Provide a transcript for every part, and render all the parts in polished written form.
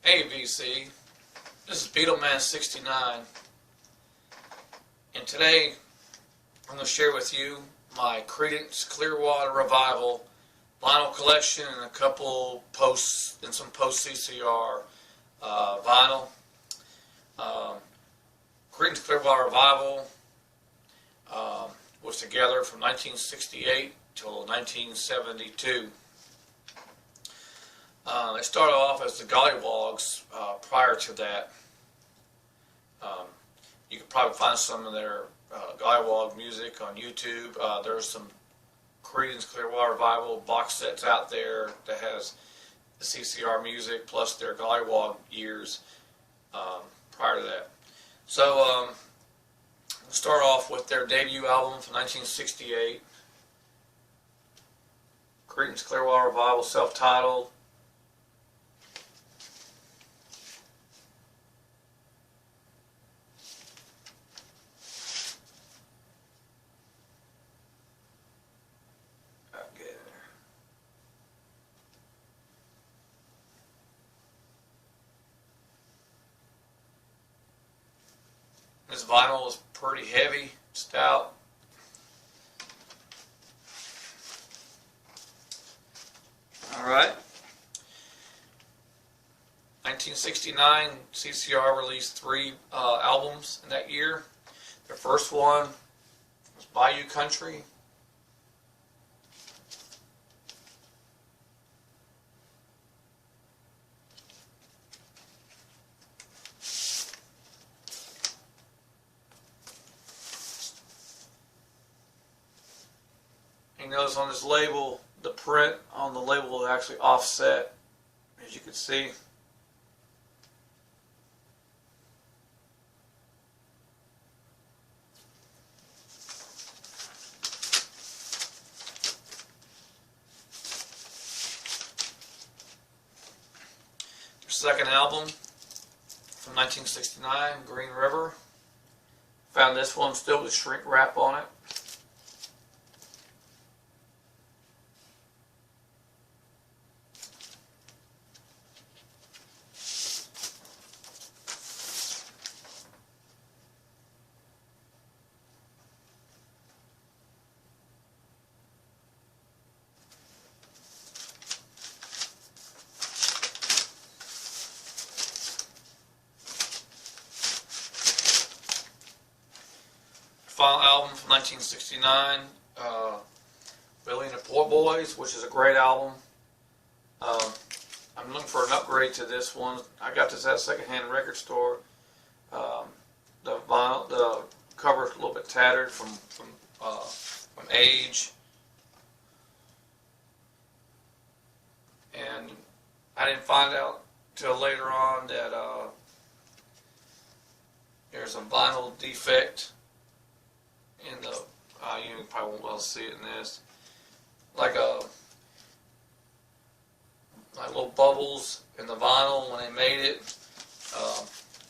Hey VC, this is Beetleman69, and today I'm going to share with you my Creedence Clearwater Revival vinyl collection and a couple some post-CCR vinyl. Creedence Clearwater Revival was together from 1968 till 1972. They started off as the Gollywogs prior to that. You could probably find some of their Gollywog music on YouTube. There's some Creedence Clearwater Revival box sets out there that has the CCR music plus their Gollywog years prior to that. So we'll start off with their debut album from 1968, Creedence Clearwater Revival, self-titled. This vinyl is pretty heavy, stout. Alright. 1969, CCR released 3 albums in that year. Their first one was Bayou Country. You notice on this label, the print on the label is actually offset, as you can see. Their second album from 1969, Green River. Found this one still with shrink wrap on it. Final album from 1969, Billy and the Poor Boys, which is a great album. I'm looking for an upgrade to this one. I got this at a secondhand record store. The cover is a little bit tattered from age, and I didn't find out till later on that there's a vinyl defect in the, you probably won't be able to see it in this, like little bubbles in the vinyl when they made it.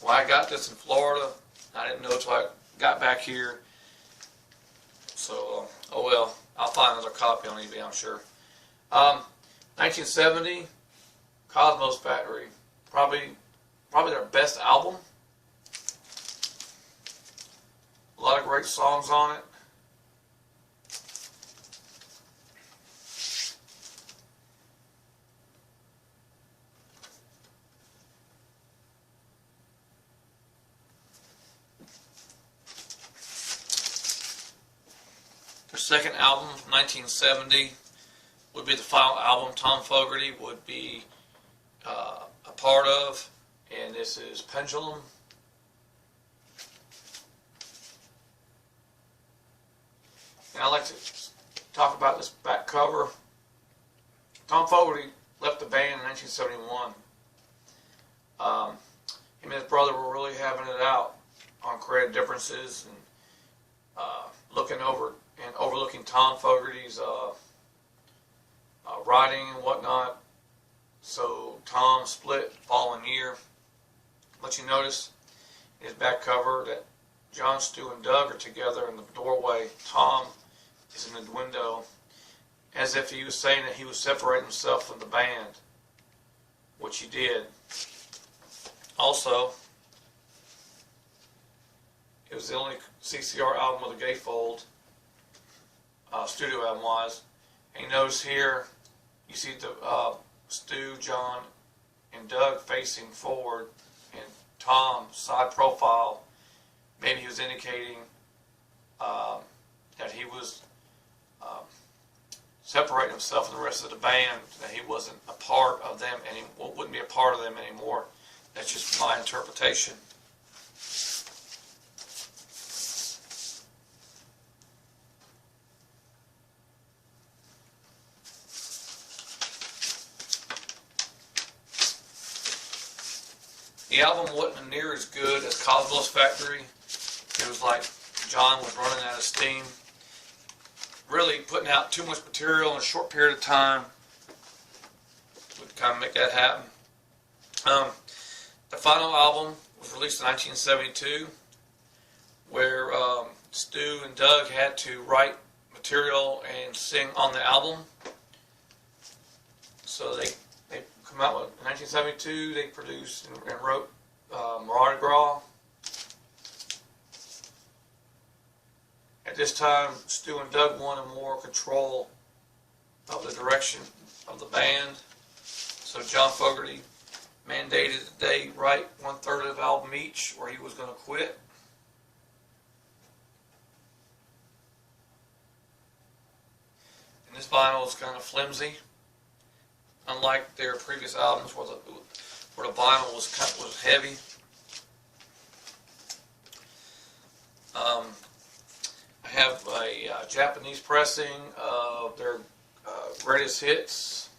Well, I got this in Florida. I didn't know until I got back here. So, oh well, I'll find another copy on eBay, I'm sure. 1970, Cosmos Factory, probably their best album. A lot of great songs on it. Their second album, 1970, would be the final album Tom Fogerty would be a part of, and this is Pendulum. And I'd like to talk about this back cover. Tom Fogerty left the band in 1971. Him and his brother were really having it out on creative differences and overlooking Tom Fogerty's writing and whatnot. So Tom split the following year. But you notice in his back cover that John, Stu, and Doug are together in the doorway. Tom is in the window, as if he was saying that he was separating himself from the band, which he did. Also, it was the only CCR album with a gatefold, studio album wise. And you notice here, you see the Stu, John, and Doug facing forward, and Tom side profile. Maybe he was indicating that he was separating himself from the rest of the band, that he wasn't a part of them anymore, wouldn't be a part of them anymore. That's just my interpretation. The album wasn't near as good as Cosmos Factory. It was like John was running out of steam, really putting out too much material in a short period of time would kind of make that happen. The final album was released in 1972, where Stu and Doug had to write material and sing on the album. So they come out with, in 1972, they produced and wrote Mardi Gras. At this time, Stu and Doug wanted more control of the direction of the band. So John Fogerty mandated that they write 1/3 of the album each, or he was going to quit. And this vinyl is kind of flimsy, unlike their previous albums where the vinyl was heavy. I have a Japanese pressing of their greatest hits.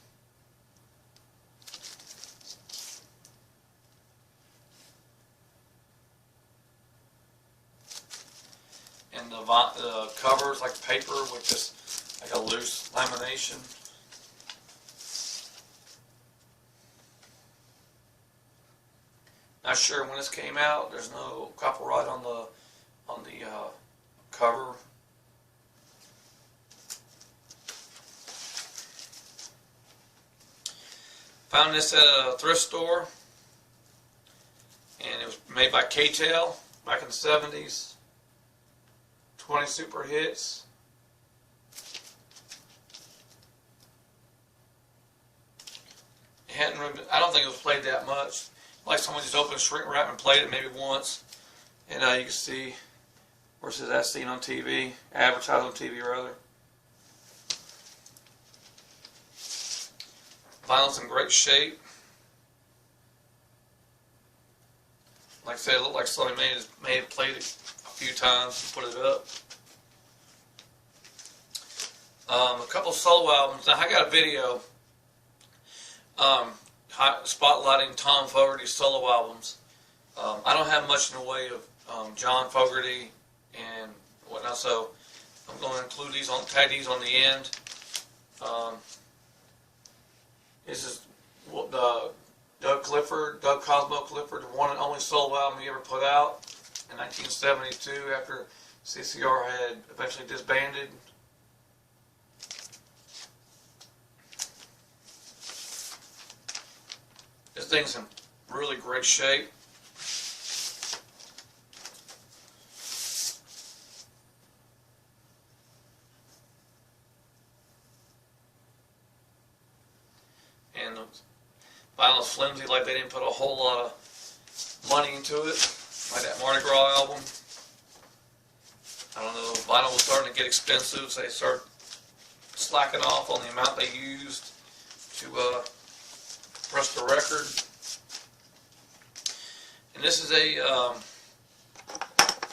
And the covers like paper with just like a loose lamination. Not sure when this came out. There's no copyright on the cover. Found this at a thrift store, and it was made by K-Tel back in the 70s. 20 super hits. It hadn't really been, I don't think it was played that much. Like someone just opened a shrink wrap and played it maybe once. And you can see where it says as seen on TV, advertised on TV rather. Vinyl's in great shape. Like I said, it looked like somebody may have played it a few times and put it up. A couple solo albums. Now I got a video spotlighting Tom Fogerty's solo albums. I don't have much in the way of John Fogerty and whatnot, so I'm going to include these tag these on the end. This is the Doug Cosmo Clifford, the one and only solo album he ever put out in 1972 after CCR had eventually disbanded. This thing's in really great shape. And the vinyl's flimsy, like they didn't put a whole lot of money into it, like that Mardi Gras album. I don't know, vinyl was starting to get expensive, so they started slacking off on the amount they used to press the record. And this is a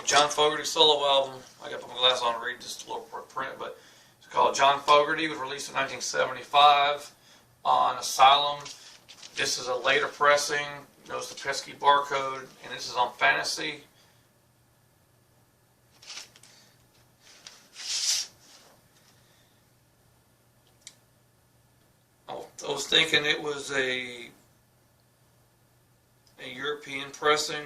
John Fogerty solo album. I got to put my glass on to read just a little print, but it's called John Fogerty. It was released in 1975 on Asylum. This is a later pressing. Notice the pesky barcode, and this is on Fantasy. I was thinking it was a European pressing.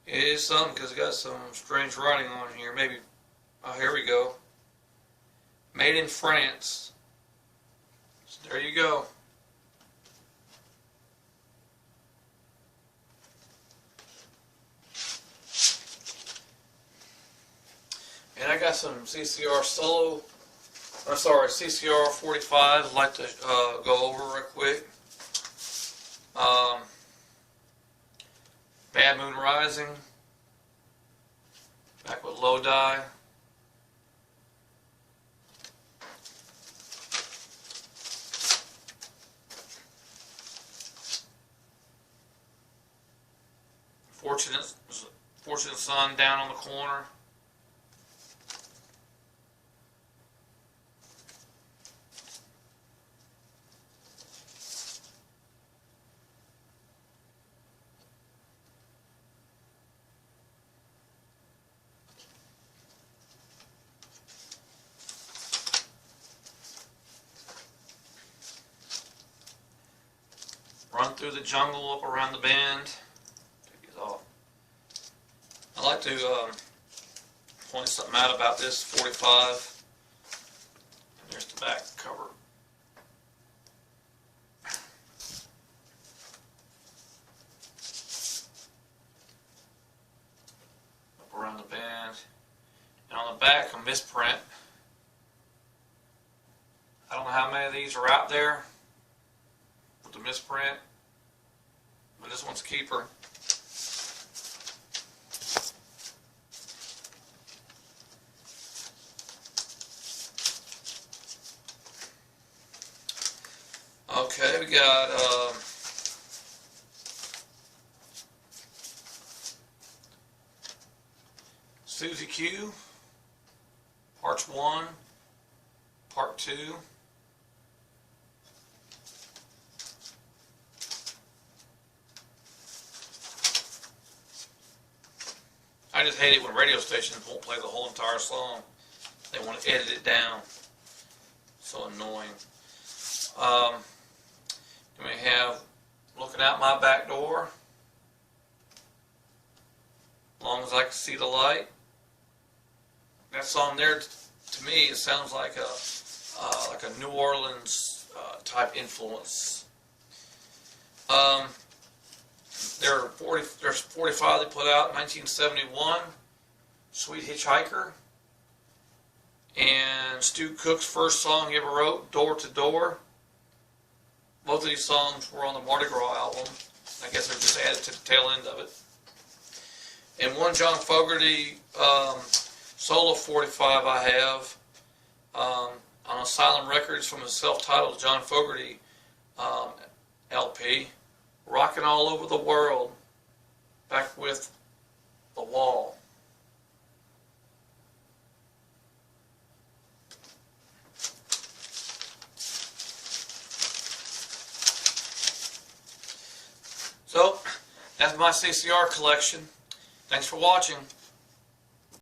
It is something because it got some strange writing on here. Maybe, oh, here we go. Made in France. So there you go. some CCR solo, I'm sorry, CCR 45 I'd like to go over real quick. Bad Moon Rising, back with Lodi. Fortunate Son down on the corner. Run Through the Jungle up around the bend. Take these off. I'd like to point something out about this 45. And there's the back cover. Up around the bend. And on the back, a misprint. I don't know how many of these are out there with the misprint, but this one's a keeper. Okay, we got Susie Q, Parts 1, Part 2. I just hate it when radio stations won't play the whole entire song. They want to edit it down. So annoying. You may have Looking Out My Back Door. As long as I can see the light. That song there, to me, it sounds like a New Orleans type influence. There's 45 they put out in 1971. Sweet Hitchhiker. And Stu Cook's first song he ever wrote, Door to Door. Both of these songs were on the Mardi Gras album. I guess they're just added to the tail end of it. And one John Fogerty solo 45 I have on Asylum Records from his self-titled John Fogerty LP, Rockin' All Over the World, back with The Wall. So, that's my CCR collection. Thanks for watching.